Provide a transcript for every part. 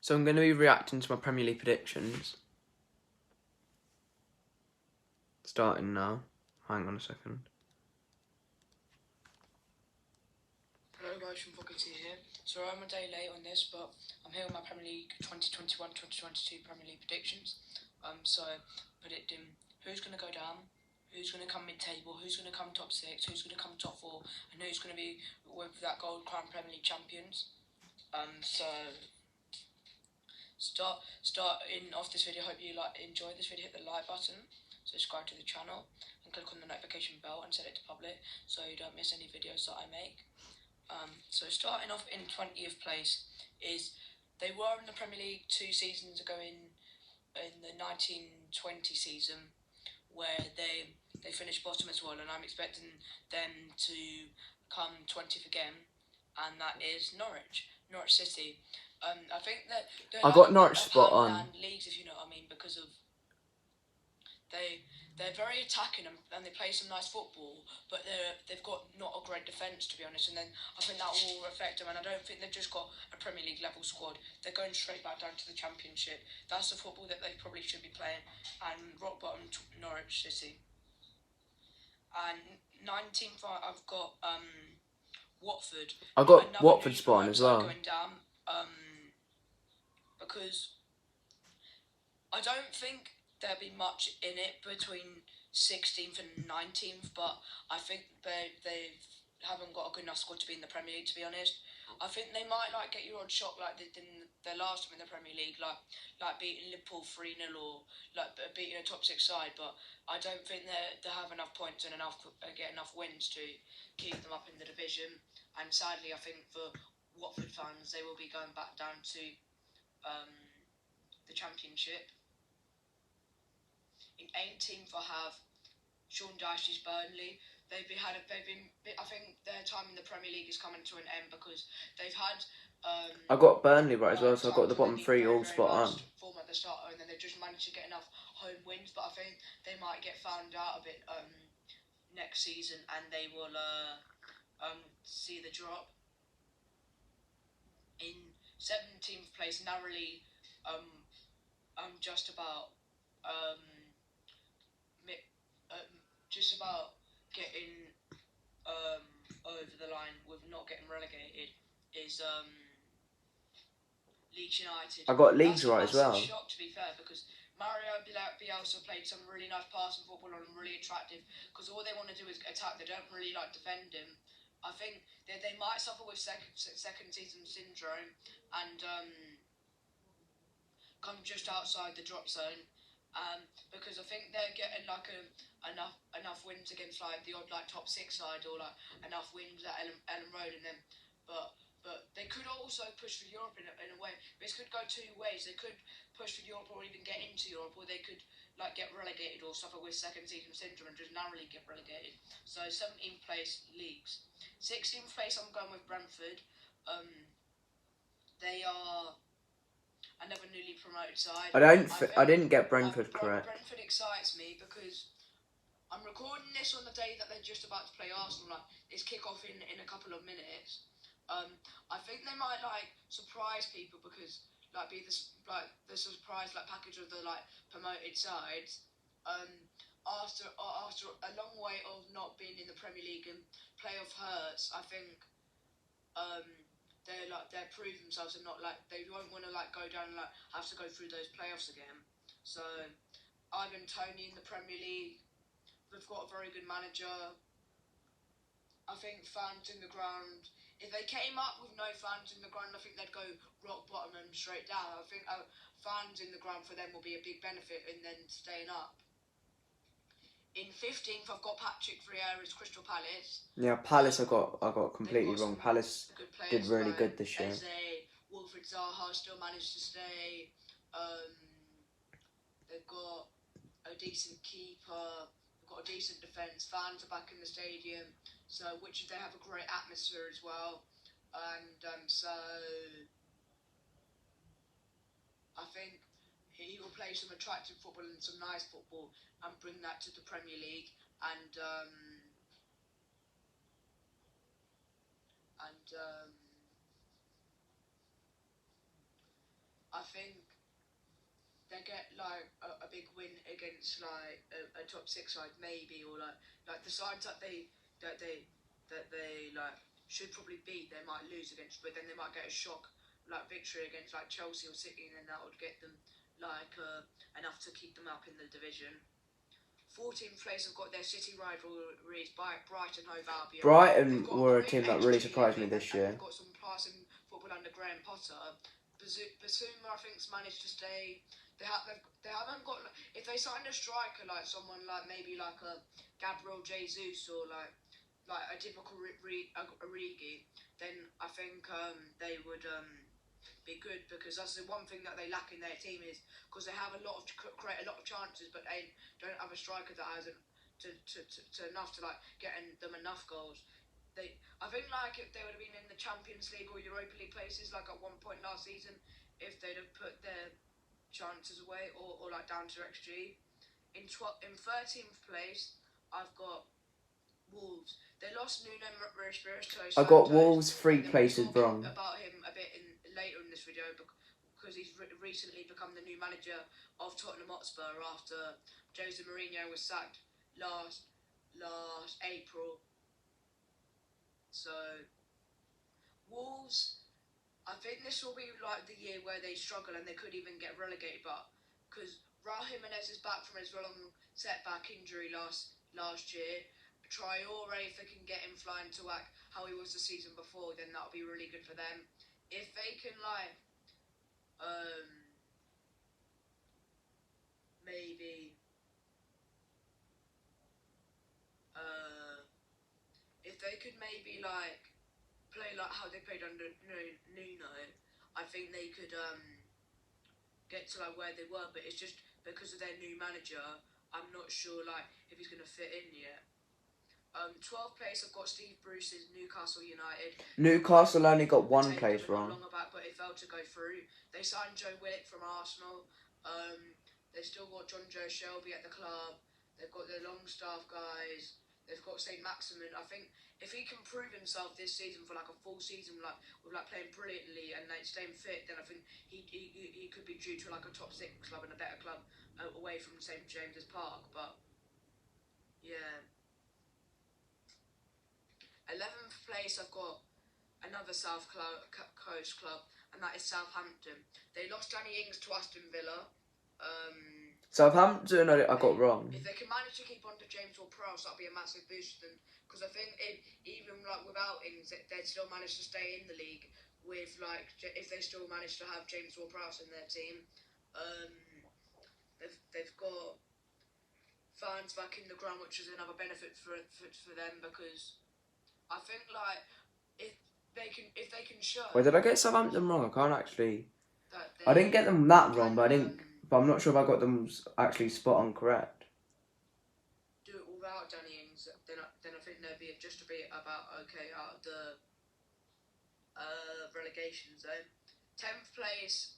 So I'm going to be reacting to my Premier League predictions. Starting now. Hang on a second. Hello guys, from Fockety here. So I'm a day late on this, but I'm here with my Premier League 2021-2022 Premier League predictions. So predicting who's going to go down, who's going to come mid-table, who's going to come top 6, who's going to come top 4, and who's going to be with that Gold Crown Premier League champions. So starting off this video, hope you enjoy this video. Hit the like button, subscribe to the channel, and click on the notification bell and set it to public so you don't miss any videos that I make. So starting off in 20th place is, they were in the Premier League 2 seasons ago in the 1920 season, where they finished bottom as well, and I'm expecting them to come 20th again, and that is Norwich City. I think that I got Norwich spot on. Leagues, if you know what I mean, because of they're very attacking and they play some nice football, but they've got not a great defence, to be honest. And then I think that will affect them. And I don't think they've just got a Premier League level squad. They're going straight back down to the Championship. That's the football that they probably should be playing. And rock bottom Norwich City. And 19th, I've got Watford. I got Watford spot on as well. Going down, because I don't think there'll be much in it between 16th and 19th, but I think they haven't got a good enough squad to be in the Premier League, to be honest. I think they might get your odd shot like they did in their last time in the Premier League, like beating Liverpool 3-0 or beating a top 6 side, but I don't think they have enough points and get enough wins to keep them up in the division. And sadly, I think for Watford fans, they will be going back down to the Championship. In 18th, I have Sean Dyche's Burnley. I think their time in the Premier League is coming to an end because they've had. I got Burnley right as well, so I got the bottom 3 all spot on. Form at the start, and then they've just managed to get enough home wins. But I think they might get found out a bit next season, and they will see the drop. In 17th place, narrowly, just about getting over the line with not getting relegated is Leeds United. I got Leeds right as well. That's a shock, to be fair, because Mario Bielsa played some really nice passing football and really attractive, because all they want to do is attack. They don't really defend him. I think they might suffer with second season syndrome and come just outside the drop zone. Because I think they're getting enough wins against the odd top 6 side, or enough wins at Ellen Road, and then but they could also push for Europe in a way. This could go 2 ways. They could push for Europe or even get into Europe, or they could get relegated or suffer with second season syndrome and just narrowly get relegated. So 17th place Leagues. 16th place I'm going with Brentford. They are another newly promoted side. I didn't get Brentford correct. Brentford excites me because I'm recording this on the day that they're just about to play Arsenal. It's kick off in a couple of minutes. I think they might surprise people because be the surprise package of the promoted sides. After a long way of not being in the Premier League and playoff hurts, I think they're proving themselves and they won't want to go down and have to go through those playoffs again. So Ivan Toney in the Premier League, they've got a very good manager. I think fans in the ground, if they came up with no fans in the ground, I think they'd go rock bottom and straight down. I think fans in the ground for them will be a big benefit in then staying up. In 15th, I've got Patrick Vieira's Crystal Palace. Yeah, Palace I got completely wrong. Palace did really good this year. Wilfried Zaha still managed to stay. They've got a decent keeper. They've got a decent defence. Fans are back in the stadium, so they have a great atmosphere as well. And so I think he will play some attractive football and some nice football and bring that to the Premier League. And I think they get like a big win against like a top 6 side maybe, or like the sides that they like should probably beat, they might lose against, but then they might get a shock like victory against like Chelsea or City, and then that would get them like enough to keep them up in the division. 14th place have got their City rivalries by Brighton Hove Albion. Brighton were a team that really surprised me this year. They've got some passing football under Graham Potter. Basuma, I think's managed to stay. They haven't got. If they sign a striker like someone like maybe like a Gabriel Jesus or like a typical Origi, then I think they would be good, because that's the one thing that they lack in their team, is because they have create a lot of chances, but they don't have a striker that has to enough to like getting them enough goals. I think like if they would have been in the Champions League or Europa League places like at one point last season, if they'd have put their chances away or like down to XG. In 13th place, I've got Wolves. They lost Nuno Espirito Santos. I got Wolves 3 places wrong. About him a bit later in this video, because he's recently become the new manager of Tottenham Hotspur after Jose Mourinho was sacked last April. So Wolves, I think this will be like the year where they struggle and they could even get relegated, but because Raul Jimenez is back from his long setback injury last year. Traore, if they can get him flying to like how he was the season before, then that'll be really good for them. If they can like maybe if they could maybe like play like how they played under Nuno, I think they could get to like where they were, but it's just because of their new manager, I'm not sure like if he's gonna fit in yet. 12th place, I've got Steve Bruce's Newcastle United. Newcastle only got 1 place wrong. Longer back, but it failed to go through. They signed Joe Willock from Arsenal. They still got John Joe Shelby at the club. They've got their Longstaff guys. They've got St. Maximin. I think if he can prove himself this season for like a full season, like with like playing brilliantly and like staying fit, then I think he could be due to like a top 6 club and a better club away from St. James's Park. But yeah. 11th place, I've got another South Coast club, and that is Southampton. They lost Danny Ings to Aston Villa. Southampton, I got wrong. If they can manage to keep on to James Ward-Prowse, that'll be a massive boost for them. Because I think even like without Ings, they'd still manage to stay in the league. With like, if they still manage to have James Ward-Prowse in their team, they've got fans back in the ground, which is another benefit for them, because I think like if they can show. Wait, did I get Southampton wrong? I can't actually. I didn't get them that wrong, but I'm not sure if I got them actually spot on correct. Do it without Danny Ings, then I think they'd be just a bit about okay out of the relegation zone. 10th place,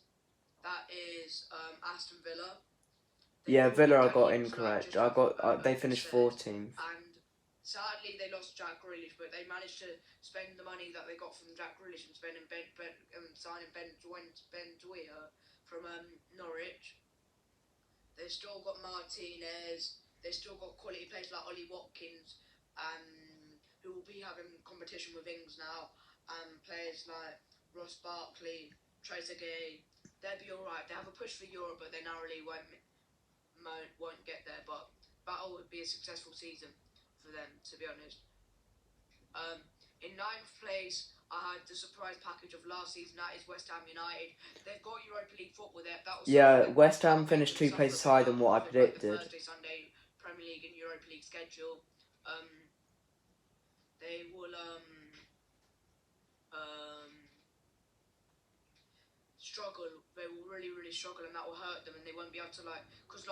that is Aston Villa. Yeah, Villa I got incorrect. They finished 14th. And sadly, they lost Jack Grealish, but they managed to spend the money that they got from Jack Grealish and signing Ben Douier from Norwich. They've still got Martinez. They've still got quality players like Ollie Watkins, who will be having competition with Ings now, and players like Ross Barkley, Trezeguet. They'll be alright. They have a push for Europe, but they narrowly won't get there. But that would be a successful season for them, to be honest. In 9th place, I had the surprise package of last season. That is West Ham United. They've got Europa League football there. West Ham finished 2 places higher than what I predicted. Thursday, Sunday Premier League and Europa League schedule. They will struggle. They will really struggle, and that will hurt them, and they won't be able to because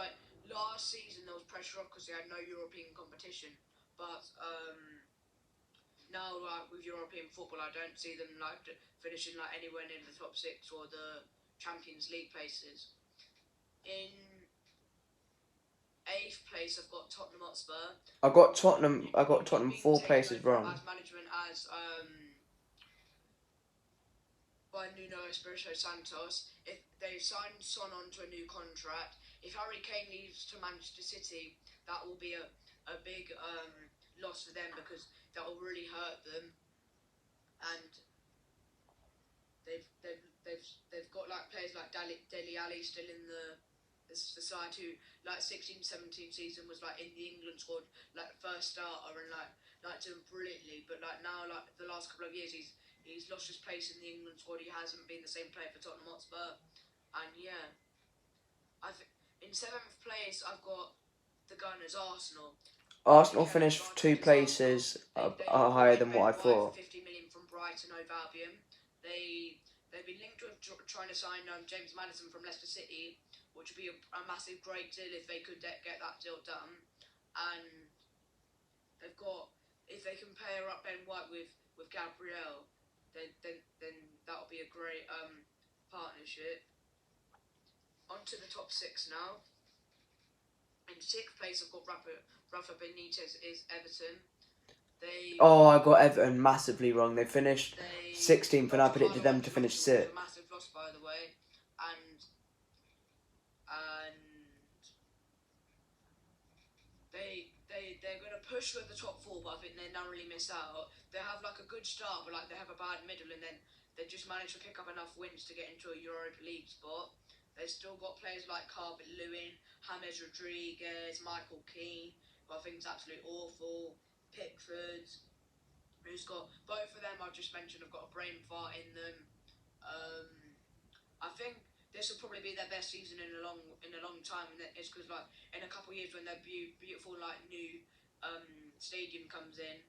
last season there was pressure on because they had no European competition, but now with European football, I don't see them finishing anywhere near the top 6 or the Champions League places. In 8th place, I've got Tottenham Hotspur. I got Tottenham 4 places wrong. As management as by Nuno Espirito Santos. If they've signed Son onto a new contract, if Harry Kane leaves to Manchester City, that will be a big loss for them, because that will really hurt them. And they've got like players like Dele Alli still in the side, who like 16-17 season was like in the England squad, like first starter, and like doing brilliantly. But like now, like the last couple of years, he's lost his place in the England squad. He hasn't been the same player for Tottenham Hotspur. And yeah, I think in 7th place I've got the Gunners, Arsenal. Arsenal finished 2 places higher than what I thought. 50 million from Brighton over Albion. They've been linked with trying to sign James Maddison from Leicester City, which would be a massive, great deal if they could get that deal done. And they've got, if they can pair up Ben White with Gabriel, then that'll be a great partnership. On to the top 6 now. In 6th place, I've got Rafa Benitez is Everton. I got Everton massively wrong. They finished 16th, and I predicted them to finish 6th. A massive loss, by the way, and they're going to push for the top 4, but I think they narrowly miss out. They have like a good start, but like they have a bad middle, and then they just manage to pick up enough wins to get into a Europa League spot. They've still got players like Calvert-Lewin, James Rodriguez, Michael Keane, who I think is absolutely awful. Pickford, who's got, both of them I've just mentioned have got a brain fart in them. I think this will probably be their best season in a long time, and it's because like in a couple of years when their beautiful like new stadium comes in,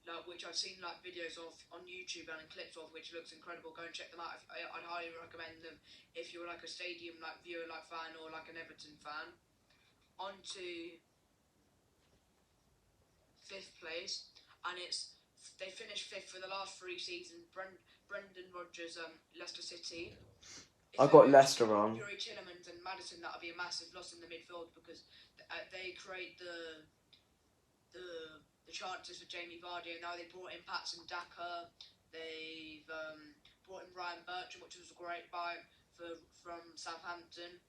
like, which I've seen like videos of on YouTube and clips of, which looks incredible. Go and check them out. I'd highly recommend them if you're like a stadium like viewer, like fan, or like an Everton fan. On to 5th place, and they finished 5th for the last 3 seasons. Brendan Rodgers, Leicester City. I got Leicester wrong. Yuri Tielemans and Maddison, that would be a massive loss in the midfield, because they create the chances for Jamie Vardy, and now they brought in Patson Daka. They've brought in Ryan Bertrand, which was a great buy from Southampton.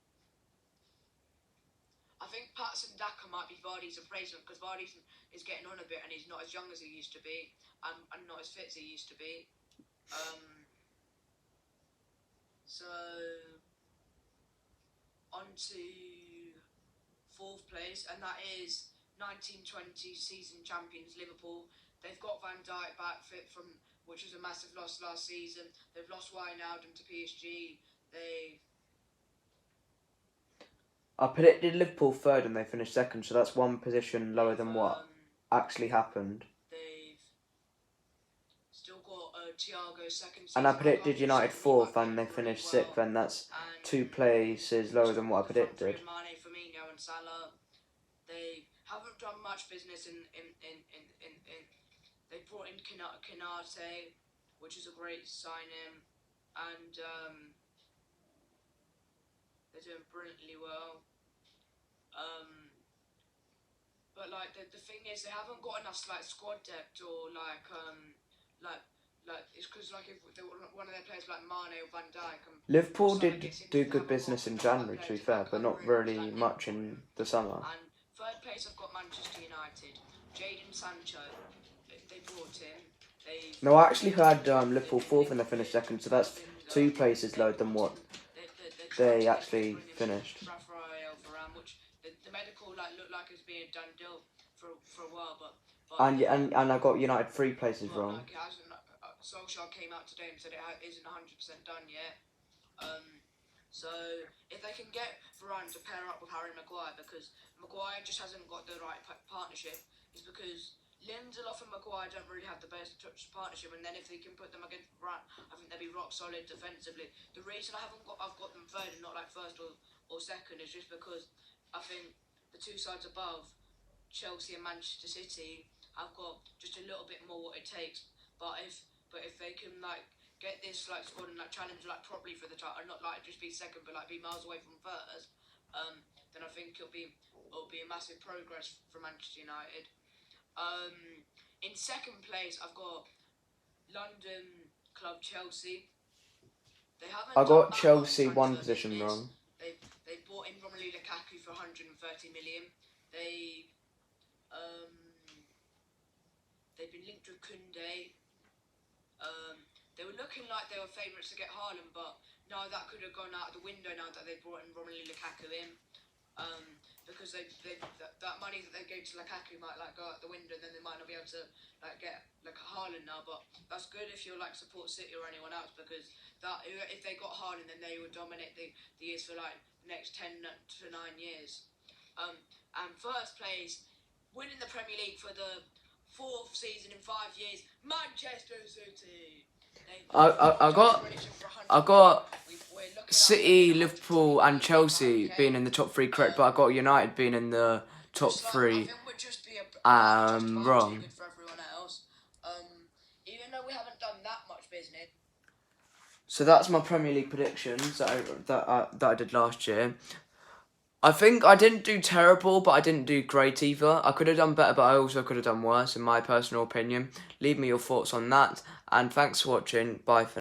I think Patson Daka might be Vardy's replacement, because Vardy is getting on a bit, and he's not as young as he used to be, and not as fit as he used to be. So on to 4th place, and that is 1920 season champions Liverpool. They've got Van Dijk back fit from, which was a massive loss last season. They've lost Wijnaldum to PSG. I predicted Liverpool 3rd and they finished 2nd, so that's 1 position lower than what actually happened. They've still got Thiago 2nd. And I predicted United 4th and they finished 6th, and that's 2 places lower than what I predicted. Mane, Firmino and Salah. They haven't done much business in they brought in Konate, which is a great signing, and they're doing brilliantly well. But like the thing is, they haven't got enough like squad depth, or like it's because like if one of their players like Mane or Van Dijk. Liverpool did do good business in January, to be fair, but not really much in the summer. And 3rd place, I've got Manchester United. Jadon Sancho, they brought in. No, I actually had Liverpool 4th and they finished 2nd, so that's 2 places lower than what they actually finished. Rafael Varane, which the medical like looked like it's being done deal for a while, but and I got United 3 places wrong. Like it hasn't. Solskjaer came out today and said it isn't 100% done yet. So if they can get Varane to pair up with Harry Maguire, because Maguire just hasn't got the right partnership, is because Lindelof and Maguire don't really have the best partnership, and then if they can put them against Varane, I think they'll be rock solid defensively. The reason I've got them 3rd and not like 1st or 2nd is just because I think the 2 sides above, Chelsea and Manchester City, have got just a little bit more what it takes. But if they can like get this like squad and like challenge like properly for the title, not like just be 2nd, but like be miles away from 1st, then I think it'll be a massive progress for Manchester United. In 2nd place, I've got London club Chelsea. They haven't I done got that Chelsea much one transfer position business. wrong. They bought in Romelu Lukaku for 130 million. They've been linked with Koundé. They were looking like they were favourites to get Haaland, but no, that could have gone out the window now that they brought in Romelu Lukaku in. Because that money that they gave to Lukaku might like go out the window, then they might not be able to like get like a Haaland now. But that's good if you're like support City or anyone else, because that if they got Haaland, then they would dominate the years for like the next 10 to 9 years. And first place, winning the Premier League for the 4th season in 5 years, Manchester City. I got City, Liverpool, and Chelsea being in the top 3 correct, but I got United being in the top 3 wrong. For everyone else, even though we haven't done that much business. So that's my Premier League predictions that I did last year. I think I didn't do terrible, but I didn't do great either. I could have done better, but I also could have done worse, in my personal opinion. Leave me your thoughts on that, and thanks for watching. Bye for now.